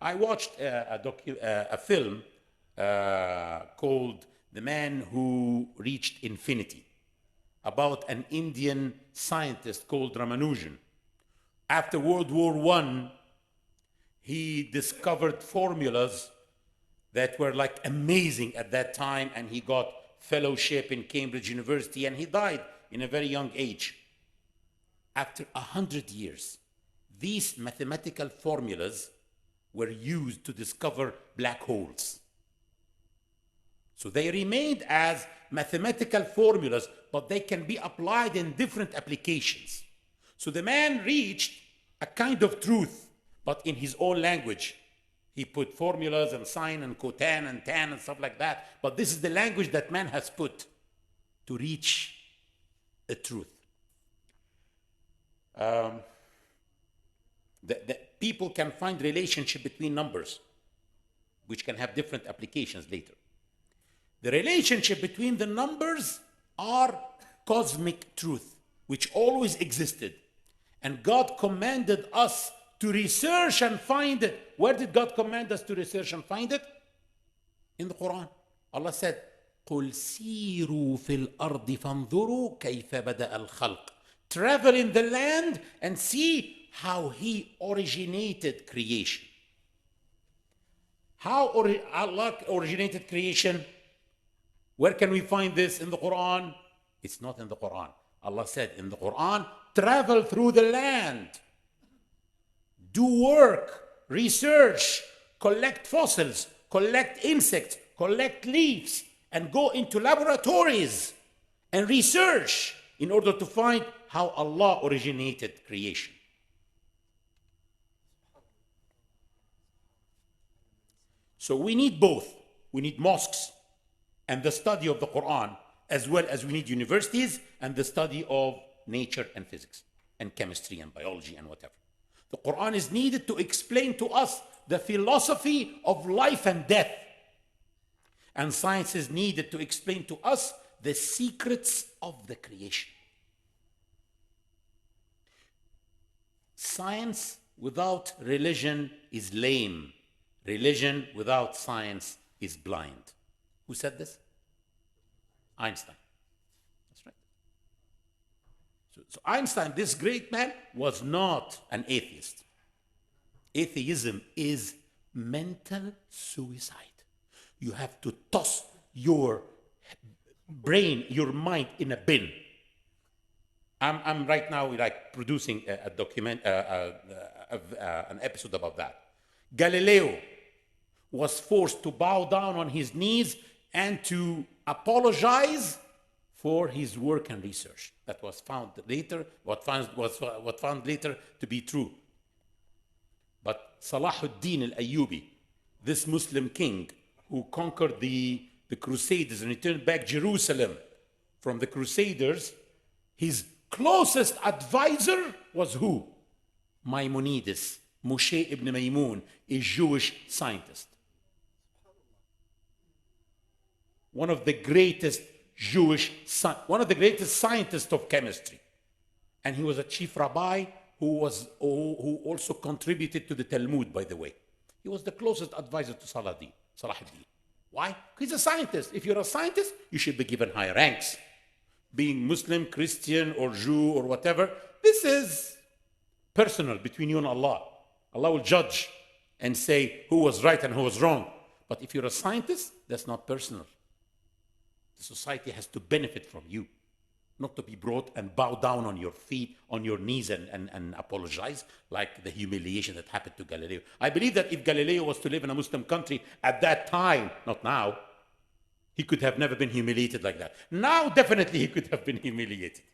I watched a film called The Man Who Reached Infinity, about an Indian scientist called Ramanujan. After World War I, he discovered formulas that were like amazing at that time, and he got fellowship in Cambridge University, and he died in a very young age. After 100 years, these mathematical formulas were used to discover black holes. So they remained as mathematical formulas, but they can be applied in different applications. So the man reached a kind of truth, but in his own language. He put formulas and sine and cotan and tan and stuff like that, but this is the language that man has put to reach a truth. The people can find relationship between numbers, which can have different applications later. The relationship between the numbers are cosmic truth, which always existed. And God commanded us to research and find it. Where did God command us to research and find it? In the Quran. Allah said, قُلْ سِيرُوا فِي الْأَرْضِ فَانظُرُوا كَيْفَ بَدَأَ الْخَلْقِ. Travel in the land and see how He originated creation. How Allah originated creation? Where can we find this in the Quran? It's not in the Quran. Allah said in the Quran, travel through the land. Do work, research, collect fossils, collect insects, collect leaves, and go into laboratories and research in order to find how Allah originated creation. So we need both. We need mosques and the study of the Quran, as well as we need universities and the study of nature and physics and chemistry and biology and whatever. The Quran is needed to explain to us the philosophy of life and death. And science is needed to explain to us the secrets of the creation. Science without religion is lame. Religion without science is blind. Who said this? Einstein. That's right. So Einstein, this great man, was not an atheist. Atheism is mental suicide. You have to toss your brain, your mind in a bin. I'm right now like producing a document, an episode about that. Galileo was forced to bow down on his knees and to apologize for his work and research. That was found later, what found later to be true. But Salahuddin al-Ayyubi, this Muslim king who conquered the Crusaders and returned back Jerusalem from the Crusaders, his closest advisor was who? Maimonides, Moshe ibn Maymun, a Jewish scientist. One of the greatest scientists of chemistry. And he was a chief rabbi who also contributed to the Talmud, by the way. He was the closest advisor to Salahuddin. Why? He's a scientist. If you're a scientist, you should be given higher ranks. Being Muslim, Christian, or Jew, or whatever, this is personal between you and Allah. Allah will judge and say who was right and who was wrong. But if you're a scientist, that's not personal. The society has to benefit from you, not to be brought and bow down on your feet, on your knees and apologize like the humiliation that happened to Galileo. I believe that if Galileo was to live in a Muslim country at that time, not now, he could have never been humiliated like that. Now, definitely he could have been humiliated.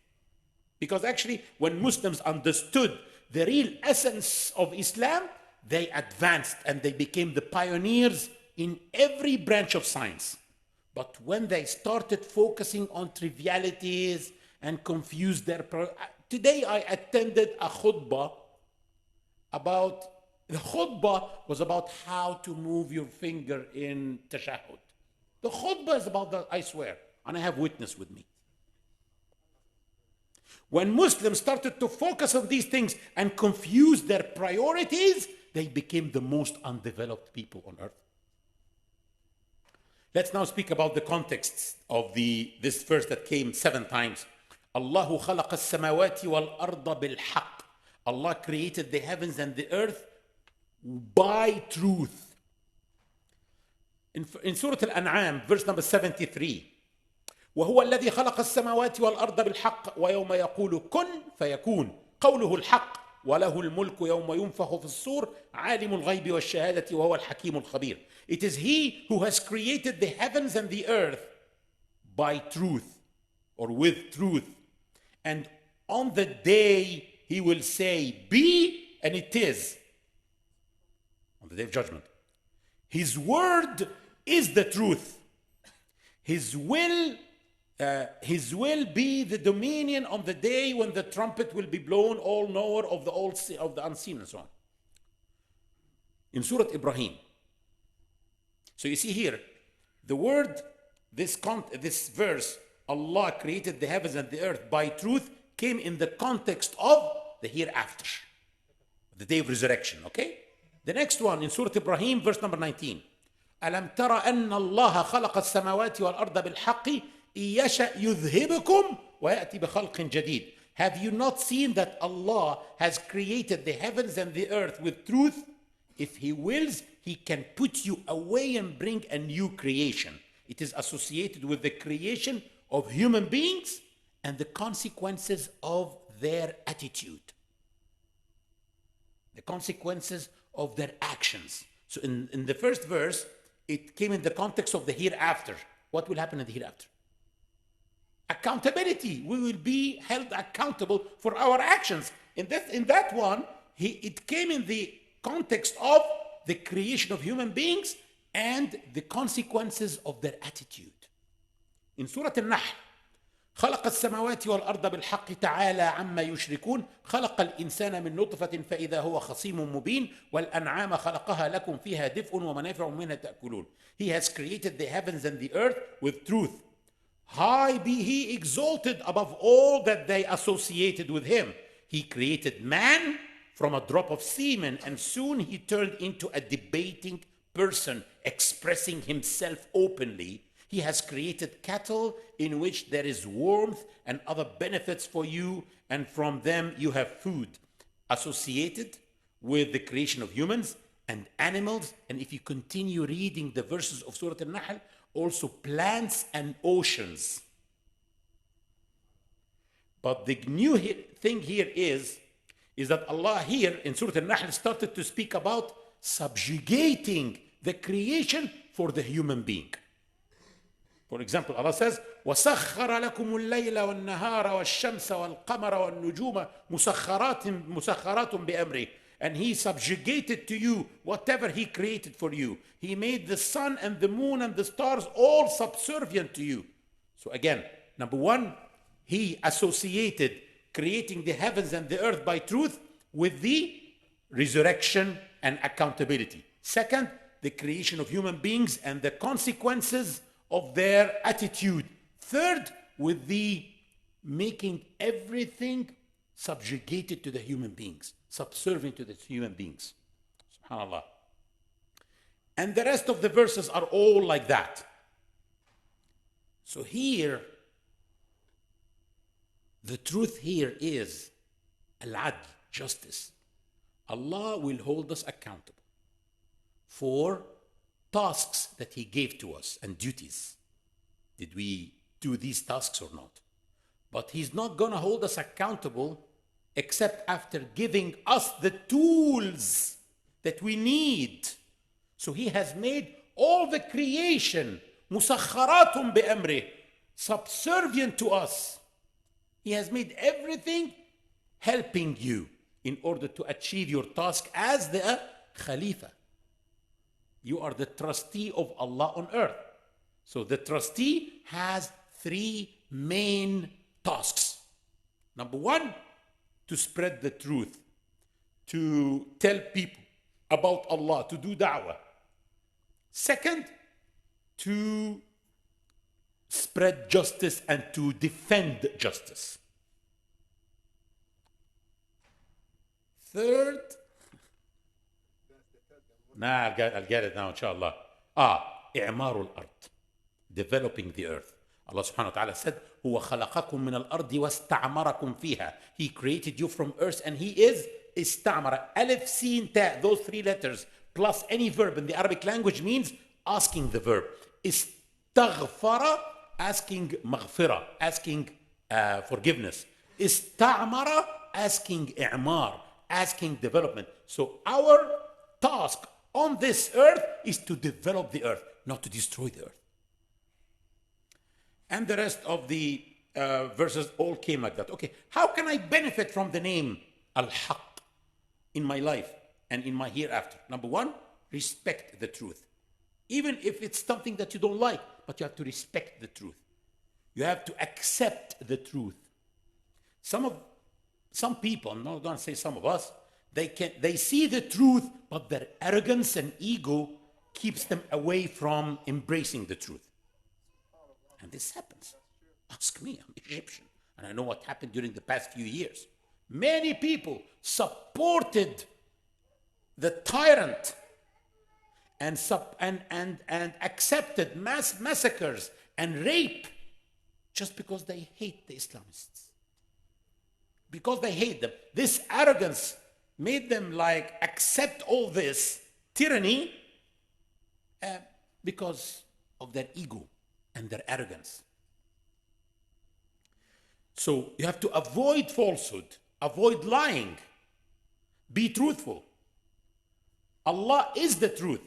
Because actually, when Muslims understood the real essence of Islam, they advanced and they became the pioneers in every branch of science. But when they started focusing on trivialities and confused their... Today I attended a khutbah about... The khutbah was about how to move your finger in tashahhud. The khutbah is about that, I swear. And I have witness with me. When Muslims started to focus on these things and confuse their priorities, they became the most undeveloped people on earth. Let's now speak about the context of this verse that came 7 times. Allahu khalaqa as-samawati wal arda bil haqq. Allah created the heavens and the earth by truth. In Surah Al-An'am, verse number 73, وهو الذي خلق السماوات والأرض بالحق ويوم يقول كن فيكون قوله الحق وله الملك يوم ينفخ في الصور عالم الغيب والشهادة وهو الحكيم الخبير. It is he who has created the heavens and the earth by truth or with truth. And on the day he will say, be, and it is. On the day of judgment. His word is the truth. His will be the dominion on the day when the trumpet will be blown, all knower of the unseen, and so on. In Surah Ibrahim. So you see here, the word, this verse, Allah created the heavens and the earth by truth, came in the context of the hereafter, the day of resurrection, okay? The next one in Surah Ibrahim, verse number 19. أَلَمْ تَرَ أَنَّ اللَّهَ خَلَقَ السَّمَاوَاتِ وَالْأَرْضَ بِالْحَقِّ إِن يَشَأْ يُذْهِبْكُمْ وَيَأْتِ بِخَلْقٍ جَدِيدٍ. Have you not seen that Allah has created the heavens and the earth with truth? If He wills, He can put you away and bring a new creation. It is associated with the creation of human beings and the consequences of their attitude. The consequences of their actions. So in the first verse, it came in the context of the hereafter. What will happen in the hereafter? Accountability. We will be held accountable for our actions. In that one, it came in the context of the creation of human beings and the consequences of their attitude. In Surah Al-Nahl, خلق السماوات والأرض بالحق تعالى عما يشركون خلق الإنسان من نطفة فإذا هو خصيم مبين والأنعام خلقها لكم فيها دفء ومنافع منها تأكلون. He has created the heavens and the earth with truth. High be He exalted above all that they associated with Him. He created man from a drop of semen, and soon he turned into a debating person, expressing himself openly. He has created cattle in which there is warmth and other benefits for you, and from them you have food. Associated with the creation of humans and animals, and if you continue reading the verses of Surah Al-Nahl, also plants and oceans. But the new thing here is that Allah here in Surah Al-Nahl started to speak about subjugating the creation for the human being. For example, Allah says, وَسَخَّرَ لَكُمُ اللَّيْلَ وَالنَّهَارَ وَالشَّمْسَ وَالْقَمَرَ وَالنُّجُومَ مُسَخَّرَاتٌ بِأَمْرِهِ. And He subjugated to you whatever He created for you. He made the sun and the moon and the stars all subservient to you. So again, number one, He associated creating the heavens and the earth by truth with the resurrection and accountability. Second, the creation of human beings and the consequences of their attitude. Third, with the making everything subjugated to the human beings, subservient to the human beings. SubhanAllah. And the rest of the verses are all like that. So here, the truth here is al-adl, justice. Allah will hold us accountable for tasks that He gave to us and duties. Did we do these tasks or not? But He's not going to hold us accountable except after giving us the tools that we need. So He has made all the creation musakharatun bi'amrih, subservient to us. He has made everything helping you in order to achieve your task as the Khalifa. You are the trustee of Allah on earth. So the trustee has 3 main tasks. Number one, to spread the truth, to tell people about Allah, to do da'wah. Second, to spread justice and to defend justice. Third, Nah, I'll get it now, inshallah. إعمار الأرض. Developing the earth. Allah subhanahu wa ta'ala said, هو خلقكم من الأرض واستعمركم فيها. He created you from earth and he is استعمر. ألف سين تاء, those three letters, plus any verb in the Arabic language means asking the verb. استغفر, asking مغفرة, asking forgiveness. استعمر, asking إعمار, asking development. So our task on this earth is to develop the earth, not to destroy the earth. And the rest of the verses all came like that. Okay, how can I benefit from the name Al-Haq in my life and in my hereafter? Number one, respect the truth. Even if it's something that you don't like, but you have to respect the truth. You have to accept the truth. Some people, I'm not going to say some of us, they see the truth, but their arrogance and ego keeps them away from embracing the truth. And this happens. Ask me, I'm Egyptian, and I know what happened during the past few years. Many people supported the tyrant and accepted mass massacres and rape just because they hate the Islamists. Because they hate them. This arrogance made them like accept all this tyranny because of their ego and their arrogance. So you have to avoid falsehood, avoid lying, be truthful. Allah is the truth.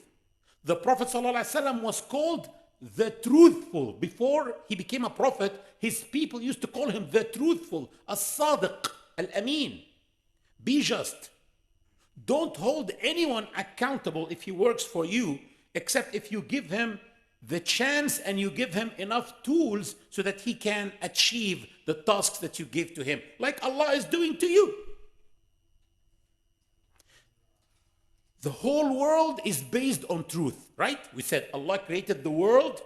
The Prophet ﷺ was called the truthful. Before he became a prophet, his people used to call him the truthful, as-sadiq, al-amin. Be just. Don't hold anyone accountable if he works for you, except if you give him the chance and you give him enough tools so that he can achieve the tasks that you give to him, like Allah is doing to you. The whole world is based on truth, right? We said Allah created the world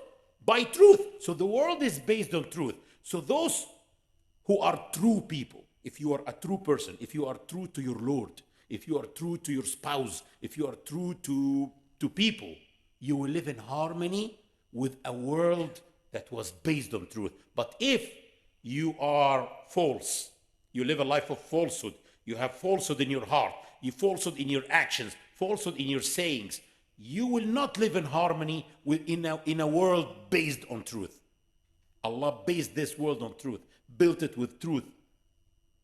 by truth. So the world is based on truth. So those who are true people, if you are a true person, if you are true to your Lord, if you are true to your spouse, if you are true to people, you will live in harmony with a world that was based on truth. But if you are false, you live a life of falsehood, you have falsehood in your heart, you falsehood in your actions, falsehood in your sayings, you will not live in harmony in a world based on truth. Allah based this world on truth, built it with truth.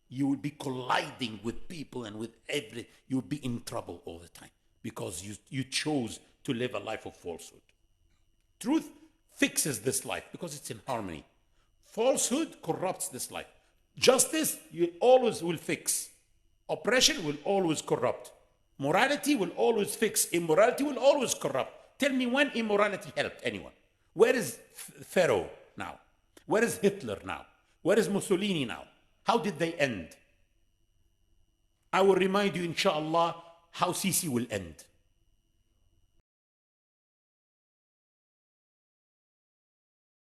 You will be colliding with people and with everything. You will be in trouble all the time because you chose to live a life of falsehood. Truth fixes this life because it's in harmony. Falsehood corrupts this life. Justice, you always will fix. Oppression will always corrupt. Morality will always fix. Immorality will always corrupt. Tell me when immorality helped anyone. Where is Pharaoh now? Where is Hitler now? Where is Mussolini now? How did they end? I will remind you, inshallah, how Sisi will end.